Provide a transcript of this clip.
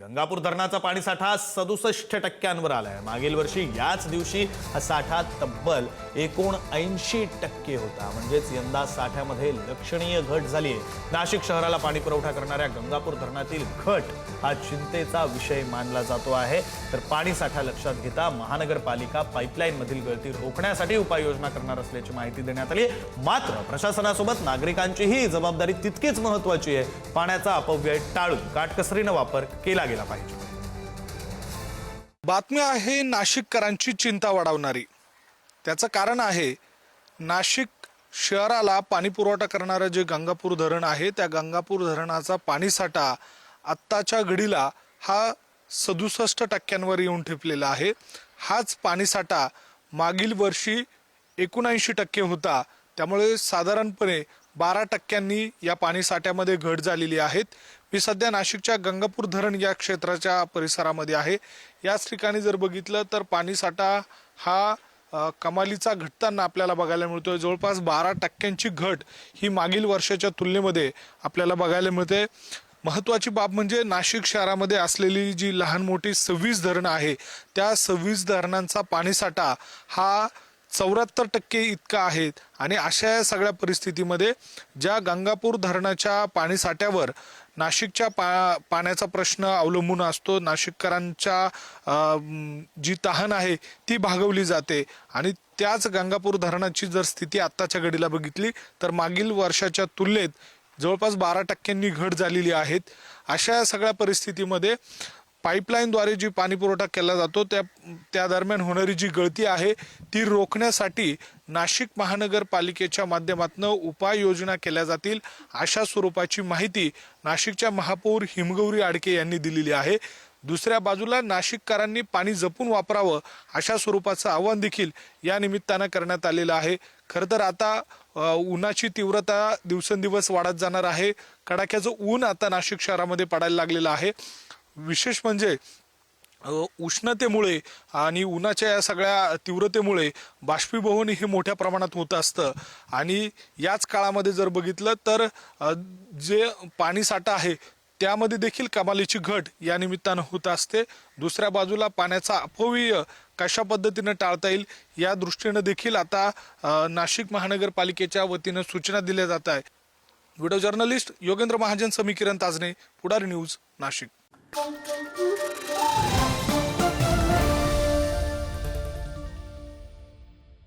गंगापूर धरणाचा पाणीसाठा 67% आलाय। मागील वर्षी याच दिवशी हा साठा तब्बल 79% होता। म्हणजेच यंदा साठ्यामध्ये लक्षणीय घट झाली आहे। नाशिक शहराला पाणी पुरवठा करणाऱ्या गंगापूर धरणातील घट हा चिंतेचा विषय मानला जातो आहे। तर पाणीसाठा लक्षात घेता महानगरपालिका पाईपलाईन मधील गळती रोखण्यासाठी उपाययोजना करणार असल्याची माहिती देण्यात आली। मात्र प्रशासनासोबत नागरिकांचीही जबाबदारी तितकीच महत्त्वाची आहे। पाण्याचा अपव्यय टाळून काटकसरीने वापर केला गेला पाहिजे। बातमी आहे नाशिककरांची चिंता वाढवणारी। त्याचं कारण आहे नाशिक शहराला पाणी पुरवठा करणारे जे गंगापूर धरण आहे त्या गंगापूर धरणाचा पाणीसाठा आत्ताच्या घडीला हा 67% येऊन ठेपलेला आहे। हाच पाणीसाठा मागील वर्षी 79% होता। त्यामुळे साधारणपणे 12% या पाणीसाठ्यामध्ये घट झालेली आहे। मी सध्या नाशिकच्या गंगापूर धरण या क्षेत्राच्या परिसरामध्ये आहे। याच ठिकाणी जर बघितलं तर पाणीसाठा हा कमालीचा घटताना आपल्याला बघायला मिळतोय। जवळपास 12% घट ही मागील वर्षाच्या तुलनेमध्ये आपल्याला बघायला मिळते। महत्त्वाची बाब म्हणजे नाशिक शहरामध्ये असलेली जी लहान मोठी 26 धरणं आहे त्या 26 धरणांचा पाणीसाठा हा 74% इतका आहे। आणि अशा या सगळ्या परिस्थितीमध्ये ज्या गंगापूर धरणाच्या पाणीसाठ्यावर नाशिकच्या पाण्याचा प्रश्न अवलंबून असतो, नाशिककरांच्या जी तहान आहे ती भागवली जाते। आणि त्याच गंगापूर धरणाची जर स्थिती आत्ताच्या घडीला बघितली तर मागील वर्षाच्या तुलनेत जवळपास 12% घट झालेली आहे। अशा या सगळ्या परिस्थितीमध्ये पाईपलाईनद्वारे जी पाणी पुरवठा केला जातो त्या दरम्यान होणारी जी गळती आहे ती रोखण्यासाठी नाशिक महानगरपालिकेच्या माध्यमातून उपाययोजना केल्या जातील अशा स्वरूपाची माहिती नाशिकच्या महापौर हिमगौरी आडके यांनी दिलेली आहे। दुसऱ्या बाजूला नाशिककरांनी पाणी जपून वापरावं अशा स्वरूपाचं आवाहन देखील या निमित्तानं करण्यात आलेलं आहे। खरं तर आता उन्हाची तीव्रता दिवसेंदिवस वाढत जाणार आहे। कडाक्याचं ऊन आता नाशिक शहरामध्ये पडायला लागलेलं आहे। विशेष म्हणजे उष्णतेमुळे आणि उन्हाच्या या सगळ्या तीव्रतेमुळे बाष्पीभवन हे मोठ्या प्रमाणात होत असतं। आणि याच काळामध्ये जर बघितलं तर जे पाणीसाठा आहे त्यामध्ये देखील कमालीची घट या निमित्तानं होत असते। दुसऱ्या बाजूला पाण्याचा अपव्यय कशा पद्धतीने टाळता येईल या दृष्टीने देखील आता नाशिक महानगरपालिकेच्या वतीने सूचना दिल्या जात आहे। व्हिडिओ जर्नलिस्ट योगेंद्र महाजन, समीकरण ताजने, पुढारी न्यूज, नाशिक।